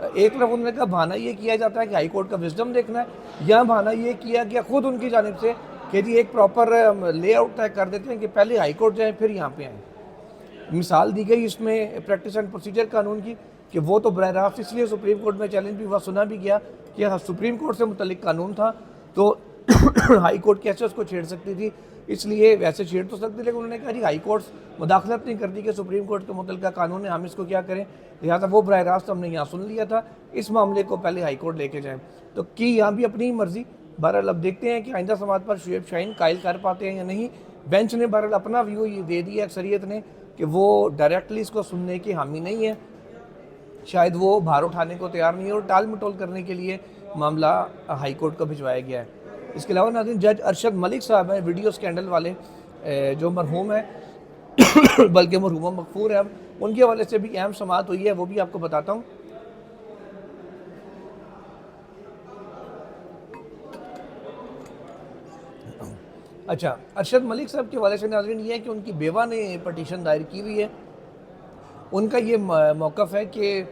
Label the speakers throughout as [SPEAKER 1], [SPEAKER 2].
[SPEAKER 1] ایک طرف انہوں نے کہا بہانہ یہ کیا جاتا ہے کہ ہائی کورٹ کا وزڈم دیکھنا ہے، یا بہانہ یہ کیا گیا خود ان کی جانب سے کہ جی ایک پراپر لے آؤٹ طے کر دیتے ہیں کہ پہلے ہائی کورٹ جائیں پھر یہاں پہ آئیں۔ مثال دی گئی اس میں پریکٹس اینڈ پروسیجر قانون کی کہ وہ تو براہ راست اس لیے سپریم کورٹ میں چیلنج بھی ہوا، سنا بھی گیا کہ سپریم کورٹ سے متعلق قانون تھا تو ہائی کورٹ کیسے اس کو چھیڑ سکتی تھی، اس لیے ویسے چھیڑ تو سکتی، لیکن انہوں نے کہا جی ہائی کورٹ مداخلت نہیں کرتی کہ سپریم کورٹ کے متعلقہ قانون ہے، ہم اس کو کیا کریں، لہٰذا وہ براہ راست ہم نے یہاں سن لیا تھا، اس معاملے کو پہلے ہائی کورٹ لے کے جائیں۔ تو کی یہاں بھی اپنی مرضی، بہرحال اب دیکھتے ہیں کہ آئندہ سماعت پر شعیب شاہین قائل کر پاتے ہیں یا نہیں۔ بینچ نے بہرحال اپنا ویو یہ دے دیا اکثریت نے کہ وہ ڈائریکٹلی اس کو سننے کے حامی نہیں ہے، شاید وہ بھار اٹھانے کو تیار نہیں ہے، اور ٹال مٹول کرنے کے لیے معاملہ ہائی کورٹ کو بھجوایا گیا ہے۔ اس کے علاوہ ناظرین جج ارشد ملک صاحب ہیں ویڈیو سکینڈل والے، جو مرحوم ہیں بلکہ مرحومہ مغفور ہیں، اب ان کے حوالے سے بھی اہم سماعت ہوئی ہے، وہ بھی آپ کو بتاتا ہوں۔ اچھا، ارشد ملک صاحب کے حوالے سے ناظرین یہ ہے کہ ان کی بیوہ نے پٹیشن دائر کی ہوئی ہے۔ ان کا یہ موقف ہے کہ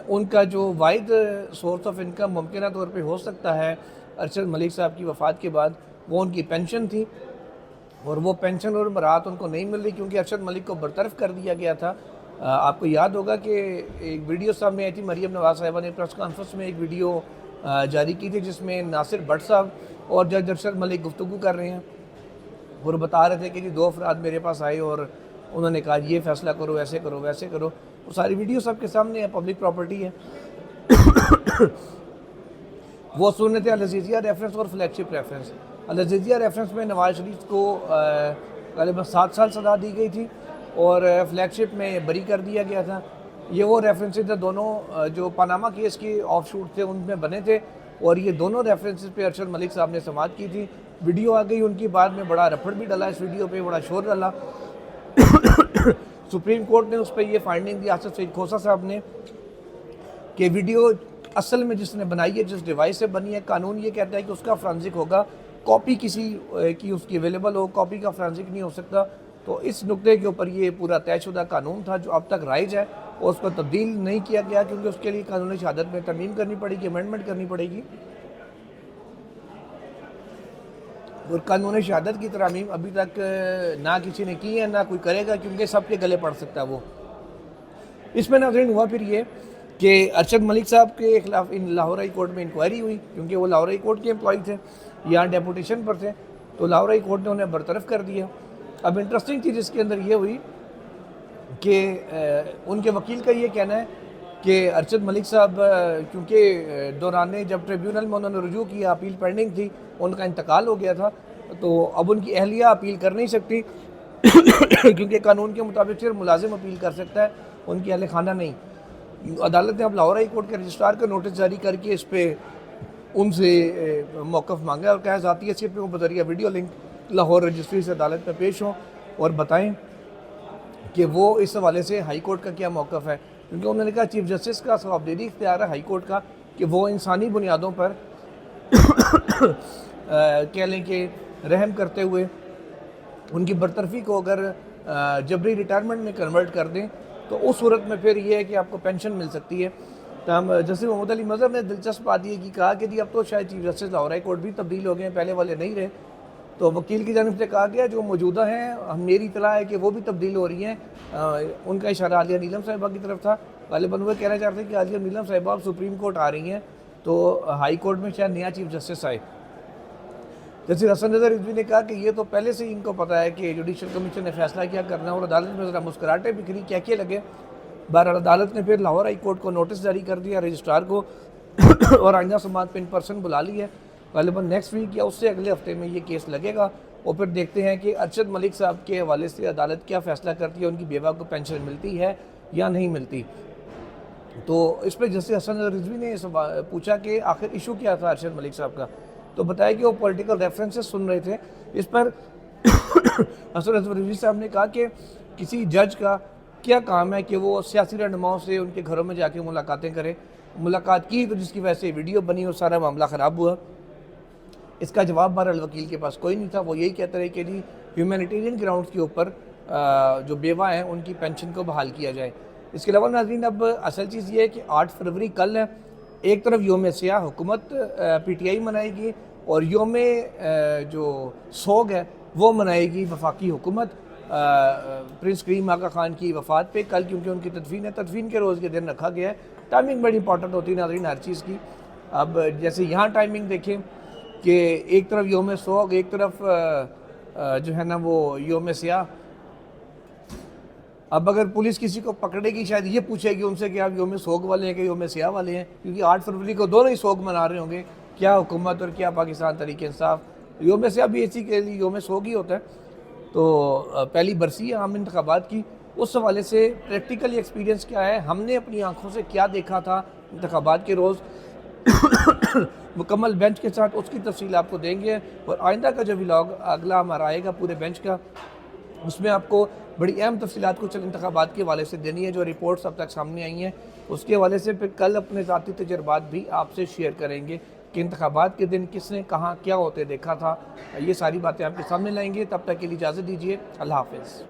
[SPEAKER 1] ان کا جو واحد سورس آف انکم ممکنہ طور پہ ہو سکتا ہے ارشد ملک صاحب کی وفات کے بعد، وہ ان کی پینشن تھی، اور وہ پینشن اور برات ان کو نہیں مل رہی کیونکہ ارشد ملک کو برطرف کر دیا گیا تھا۔ آپ کو یاد ہوگا کہ ایک ویڈیو سامنے آئی تھی، مریم نواز صاحبہ نے پریس کانفرنس میں ایک ویڈیو جاری کی تھی جس میں ناصر بٹ صاحب اور جج ارشد ملک گفتگو کر رہے ہیں، اور بتا رہے تھے کہ جی 2 افراد میرے پاس آئے اور انہوں نے کہا یہ فیصلہ کرو، ایسے کرو، ویسے کرو۔ وہ ساری ویڈیو سب کے سامنے ہے، پبلک پراپرٹی ہے۔ وہ صورت ہے العزیزیہ ریفرنس اور فلیگ شپ ریفرنس۔ العزیزیہ ریفرنس میں نواز شریف کو غالباً 7 سال سزا دی گئی تھی، اور فلیگ شپ میں بری کر دیا گیا تھا۔ یہ وہ ریفرنسز تھے دونوں جو پاناما کیس کے آف شوٹ تھے ان میں بنے تھے، اور یہ دونوں ریفرنسز پہ ارشد ملک صاحب نے سماعت کی تھی۔ ویڈیو آ گئی ان کی، بعد میں بڑا رپڑ بھی ڈلا اس ویڈیو پہ، بڑا شور ڈلا۔ سپریم کورٹ نے اس پہ یہ فائنڈنگ دی آصف سعید کھوسہ صاحب نے کہ ویڈیو اصل میں جس نے بنائی ہے، جس ڈیوائس سے بنی ہے، قانون یہ کہتا ہے کہ اس کا فرانزک ہوگا، کاپی کسی کی اس کی اویلیبل ہو، کاپی کا فرانزک نہیں ہو سکتا۔ تو اس نقطے کے اوپر یہ پورا طے شدہ قانون تھا جو اب تک رائج ہے، اور اس کو تبدیل نہیں کیا گیا کیونکہ اس کے لیے قانون شہادت میں ترمیم کرنی پڑے گی، امینڈمنٹ کرنی پڑے گی، اور قانون شہادت کی ترامیم ابھی تک نہ کسی نے کی ہے نہ کوئی کرے گا کیونکہ سب کے گلے پڑ سکتا ہے وہ۔ اس میں ناظرین ہوا پھر یہ کہ ارشد ملک صاحب کے خلاف لاہور ہائی کورٹ میں انکوائری ہوئی کیونکہ وہ لاہور ہائی کورٹ کے امپلائی تھے، یہاں ڈیپوٹیشن پر تھے، تو لاہور ہائی کورٹ نے انہیں برطرف کر دیا۔ اب انٹرسٹنگ چیز اس کے اندر یہ ہوئی کہ ان کے وکیل کا یہ کہنا ہے کہ ارشد ملک صاحب کیونکہ دوران جب ٹریبیونل میں انہوں نے رجوع کیا، اپیل پینڈنگ تھی، ان کا انتقال ہو گیا تھا، تو اب ان کی اہلیہ اپیل کر نہیں سکتی کیونکہ قانون کے مطابق صرف ملازم اپیل کر سکتا ہے، ان کی اہل خانہ نہیں۔ عدالت نے اب لاہور ہائی کورٹ کے رجسٹرار کا نوٹس جاری کر کے اس پہ ان سے موقف مانگا اور کہا ذاتی حیثیت پہ وہ بذریعہ ویڈیو لنک لاہور رجسٹری سے عدالت میں پیش ہوں اور بتائیں کہ وہ اس حوالے سے ہائی کورٹ کا کیا موقف ہے، کیونکہ انہوں نے کہا چیف جسٹس کا ثوابدیدی اختیار ہے ہائی کورٹ کا کہ وہ انسانی بنیادوں پر کہہ لیں کہ رحم کرتے ہوئے ان کی برطرفی کو اگر جبری ریٹائرمنٹ میں کنورٹ کر دیں تو اس صورت میں پھر یہ ہے کہ آپ کو پینشن مل سکتی ہے۔ تاہم جسٹس محمد علی مظہر نے دلچسپ بات یہ کی، کہا کہ جی اب تو شاید chief justice Lahore high court بھی تبدیل ہو گئے ہیں، پہلے والے نہیں رہے۔ تو وکیل کی جانب سے کہا گیا جو موجودہ ہیں، میری اطلاع ہے کہ وہ بھی تبدیل ہو رہی ہیں۔ ان کا اشارہ عالیہ نیلم صاحبہ کی طرف تھا، غالباً وہ کہنا چاہتے ہیں کہ عالیہ نیلم صاحبہ اب سپریم کورٹ آ رہی ہیں تو ہائی کورٹ میں شاید نیا چیف جسٹس آئے۔ جسٹس حسن نظر رضوی نے کہا کہ یہ تو پہلے سے ہی ان کو پتہ ہے کہ جوڈیشل کمیشن نے فیصلہ کیا کرنا ہے، اور عدالت میں ذرا مسکراہٹیں بکھری، کہکے لگے۔ بہرحال عدالت نے پھر لاہور ہائی کورٹ کو نوٹس جاری کر دیا رجسٹرار کو اور آئندہ سماعت پہ ان پرسن بلا لی ہے، غالباً نیکسٹ ویک یا اس سے اگلے ہفتے میں یہ کیس لگے گا، اور پھر دیکھتے ہیں کہ ارشد ملک صاحب کے حوالے سے عدالت کیا فیصلہ کرتی ہے، ان کی بیوہ کو پینشن ملتی ہے یا نہیں ملتی۔ تو اس پہ جسٹس حسن نظر رضوی نے پوچھا کہ آخر ایشو کیا تھا ارشد ملک صاحب کا، تو بتایا کہ وہ پولیٹیکل ریفرنسز سن رہے تھے۔ اس پر حسن نظر رضوی صاحب نے کہا کہ کسی جج کا کیا کام ہے کہ وہ سیاسی رہنماؤں سے ان کے گھروں میں جا کے ملاقاتیں کرے، ملاقات کی تو جس کی وجہ سے ویڈیو بنی اور سارا معاملہ خراب ہوا۔ اس کا جواب بہرحال وکیل کے پاس کوئی نہیں تھا، وہ یہی کہتے رہے کہ جی ہیومینیٹیرین گراؤنڈز کے اوپر جو بیوہ ہیں ان کی پینشن کو بحال کیا جائے۔ اس کے علاوہ ناظرین اب اصل چیز یہ ہے کہ 8 فروری کل ہے، ایک طرف یوم سیاہ حکومت پی ٹی آئی منائے گی، اور یوم جو سوگ ہے وہ منائے گی وفاقی حکومت پرنس کریم آقا خان کی وفات پہ کل، کیونکہ ان کی تدفین ہے، تدفین کے روز کے دن رکھا گیا ہے۔ ٹائمنگ بڑی امپورٹنٹ ہوتی ہے ناظرین ہر چیز کی۔ اب جیسے یہاں ٹائمنگ دیکھیں کہ ایک طرف یوم سوگ، ایک طرف جو ہے نا وہ یوم سیاہ۔ اب اگر پولیس کسی کو پکڑے گی شاید یہ پوچھے گی ان سے کہ آپ یوم سوگ والے ہیں کہ یوم سیاہ والے ہیں، کیونکہ 8 فروری کو دونوں ہی سوگ منا رہے ہوں گے، کیا حکومت اور کیا پاکستان تحریک انصاف۔ یوم سیاہ بھی اسی کے لیے یوم سوگ ہی ہوتا ہے۔ تو پہلی برسی ہے عام انتخابات کی، اس حوالے سے پریکٹیکلی ایکسپیرینس کیا ہے، ہم نے اپنی آنکھوں سے کیا دیکھا تھا انتخابات کے روز، مکمل بینچ کے ساتھ اس کی تفصیل آپ کو دیں گے۔ اور آئندہ کا جو ولاگ اگلا ہمارا آئے گا پورے بینچ کا، اس میں آپ کو بڑی اہم تفصیلات کچھ انتخابات کے حوالے سے دینی ہے، جو رپورٹس اب تک سامنے آئی ہیں اس کے حوالے سے۔ پھر کل اپنے ذاتی تجربات بھی آپ سے شیئر کریں گے کہ انتخابات کے دن کس نے کہاں کیا ہوتے دیکھا تھا، یہ ساری باتیں آپ کے سامنے لائیں گے۔ تب تک کے لیے اجازت دیجیے، اللہ حافظ۔